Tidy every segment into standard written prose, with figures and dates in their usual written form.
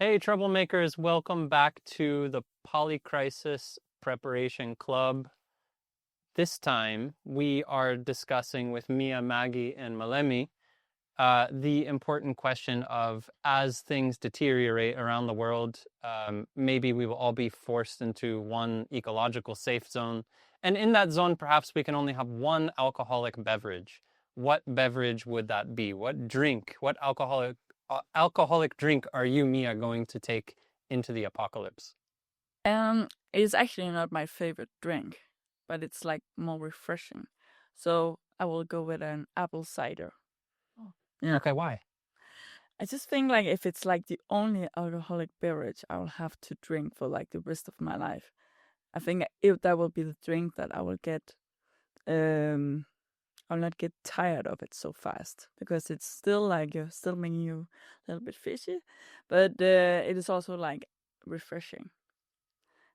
Hey, troublemakers, welcome back to the Polycrisis Preparation Club. This time, we are discussing with Mia, Maggie, and Malemi the important question of as things deteriorate around the world, maybe we will all be forced into one ecological safe zone. And in that zone, perhaps we can only have one alcoholic beverage. What beverage would that be? What drink, what alcoholic drink are you, Mia, going to take into the apocalypse? It's actually not my favorite drink, but it's like more refreshing. So I will go with an apple cider. Yeah. Okay, why? I just think like if it's like the only alcoholic beverage I will have to drink for like the rest of my life, I think if that will be the drink that I will get, I'll not get tired of it so fast because it's still like still making you a little bit fishy, but it is also like refreshing.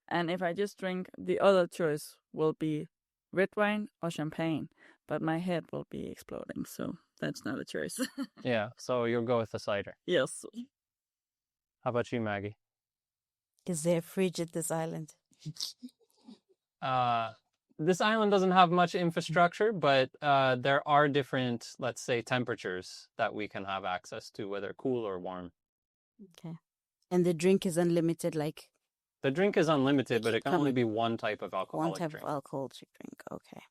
And if I just drink, the other choice will be red wine or champagne, but my head will be exploding, so that's not a choice. Yeah, so you'll go with the cider. Yes. How about you, Maggie? Is there a fridge at this island? This island doesn't have much infrastructure, but there are different, let's say, temperatures that we can have access to, whether cool or warm. Okay. And the drink is unlimited, like The drink is unlimited, but it can only be one type of alcoholic one type drink. of alcohol to drink. Okay.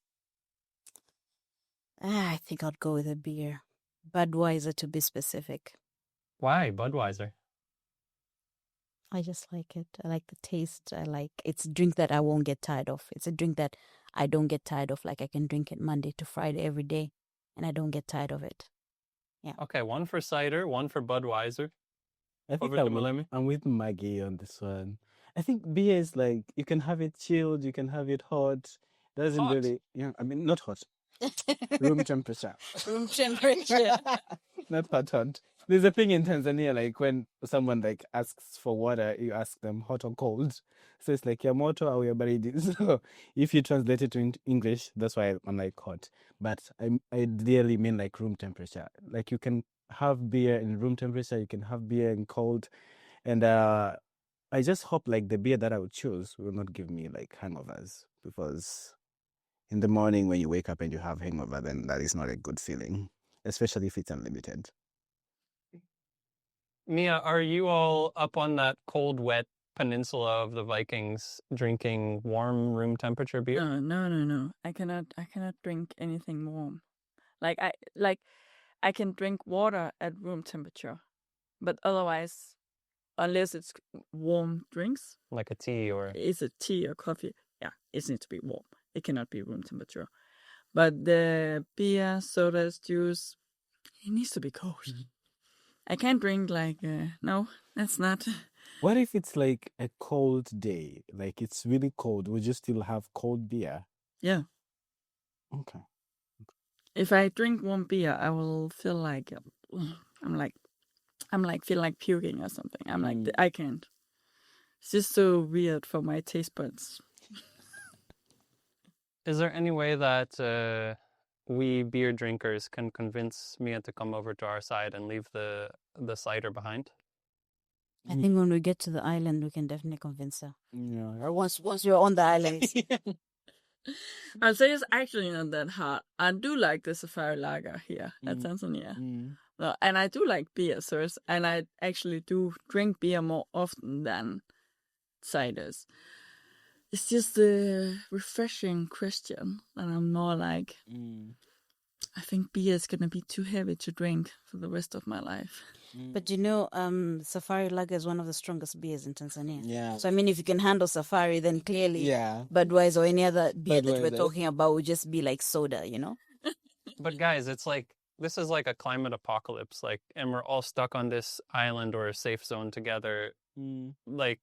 I think I'd go with a beer. Budweiser to be specific. Why Budweiser? I just like it. I like the taste. It's a drink that I won't get tired of. It's a drink that I don't get tired of. Like I can drink it Monday to Friday every day and I don't get tired of it. Yeah. Okay, one for cider, one for Budweiser. I think Over to Malemi. I'm with Maggie on this one. I think beer is like you can have it chilled, you can have it hot. Doesn't Hot? really, I mean not hot, room temperature, Room temperature. not hot. There's a thing in Tanzania like when someone like asks for water, you ask them hot or cold. So it's like your moto or your baridi. So if you translate it to English, that's why I'm like hot. But I ideally mean like room temperature. Like you can have beer in room temperature, you can have beer in cold, and I just hope like the beer that I would choose will not give me like hangovers, because in the morning when you wake up and you have hangover, then that is not a good feeling, especially if it's unlimited. Mia, are you all up on that cold, wet peninsula of the Vikings drinking warm room temperature beer? No. I cannot drink anything warm. I can drink water at room temperature, but otherwise, unless it's warm drinks, Like a tea or... it's a tea or coffee. Yeah, it needs to be warm. It cannot be room temperature. But the beer, sodas, juice, it needs to be cold. I can't drink no, that's not. What if it's like a cold day, like it's really cold? Would you still have cold beer? Yeah. Okay. If I drink warm beer, I will feel like feel like puking or something. I'm like I can't. It's just so weird for my taste buds. Is there any way that we beer drinkers can convince Mia to come over to our side and leave the cider behind? I think when we get to the island, we can definitely convince her. Yeah. Or once you're on the island. I'd say it's actually not that hard. I do like the safari lager here at Tanzania. No, and I do like beer, and I actually do drink beer more often than ciders. It's just a refreshing question, and I'm more like, I think beer is gonna be too heavy to drink for the rest of my life. But Safari Lager is one of the strongest beers in Tanzania. Yeah. So, I mean, if you can handle Safari, then clearly Budweiser or any other beer that we're talking about would just be like soda, you know? But guys, it's like, this is like a climate apocalypse, and we're all stuck on this island or a safe zone together. Like,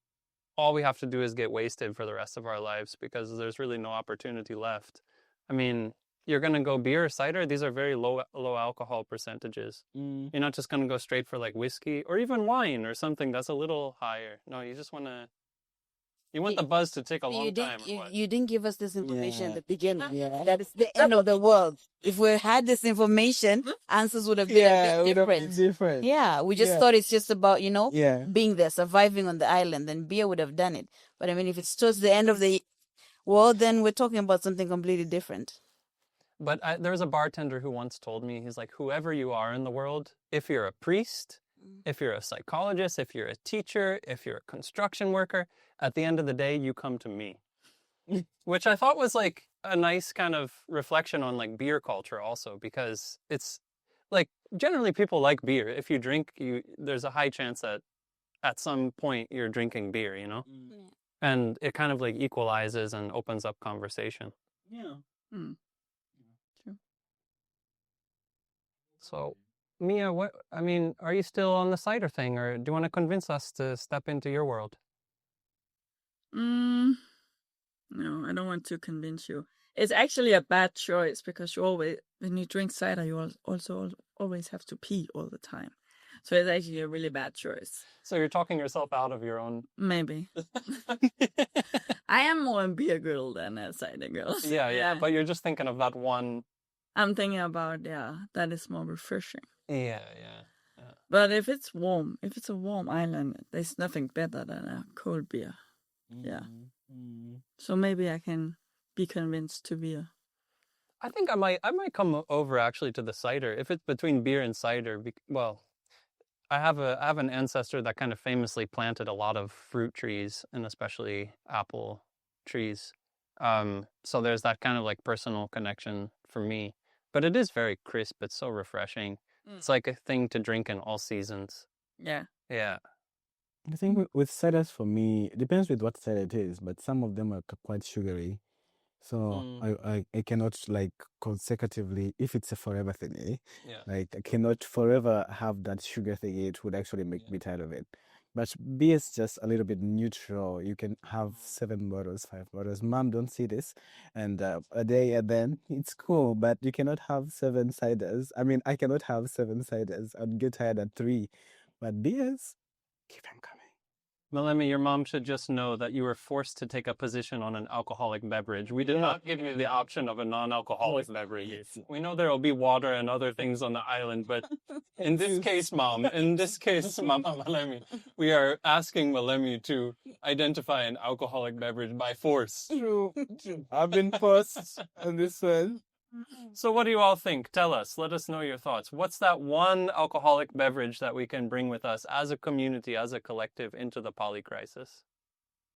all we have to do is get wasted for the rest of our lives because there's really no opportunity left. I mean, you're going to go beer or cider. These are very low alcohol percentages. You're not just going to go straight for like whiskey or even wine or something that's a little higher. No, you just want to You want the buzz to take a long You time. didn't, Or what? you didn't give us this information at Yeah. the beginning. Yeah. That is the end of the world. If we had this information, answers would have been Yeah, a it bit would have been different. different. Yeah, we just Yeah. thought it's just about, Yeah. being there, surviving on the island, then beer would have done it. But I mean, if it's towards the end of the world, then we're talking about something completely different. But there was a bartender who once told me, he's like, whoever you are in the world, if you're a priest, if you're a psychologist, if you're a teacher, if you're a construction worker, at the end of the day, you come to me. Which I thought was like a nice kind of reflection on like beer culture also, because it's like generally people like beer. If you drink, there's a high chance that at some point you're drinking beer, Yeah. And it kind of like equalizes and opens up conversation. Yeah. Mm. True. So, Mia, are you still on the cider thing, or do you want to convince us to step into your world? No, I don't want to convince you. It's actually a bad choice because when you drink cider, you also always have to pee all the time. So it's actually a really bad choice. So you're talking yourself out of your own. Maybe. I am more a beer girl than a cider girl. Yeah. But you're just thinking of that one. I'm thinking about, that is more refreshing. Yeah. But if it's a warm island, there's nothing better than a cold beer. Yeah. So maybe I can be convinced to beer. I think I might come over actually to the cider if it's between beer and cider. Well, I have an ancestor that kind of famously planted a lot of fruit trees and especially apple trees. So there's that kind of like personal connection for me. But it is very crisp. It's so refreshing. It's like a thing to drink in all seasons. Yeah. Yeah. I think with ciders for me, it depends with what cider it is, but some of them are quite sugary. So I cannot like consecutively, if it's a forever thingy, like I cannot forever have that sugar thingy. It would actually make me tired of it. But beer is just a little bit neutral. You can have 7 bottles, 5 bottles. Mom, don't see this. And a day and then it's cool. But you cannot have 7 ciders. I mean, I cannot have 7 ciders. I'd get tired at 3. But beers, keep them coming. Malemi, your mom should just know that you were forced to take a position on an alcoholic beverage. We did not give you the option of a non-alcoholic beverage. We know there will be water and other things on the island, but in this case, Mama Malemi, we are asking Malemi to identify an alcoholic beverage by force. True. I've been forced on this one. So what do you all think? Tell us. Let us know your thoughts. What's that one alcoholic beverage that we can bring with us as a community, as a collective, into the Polycrisis?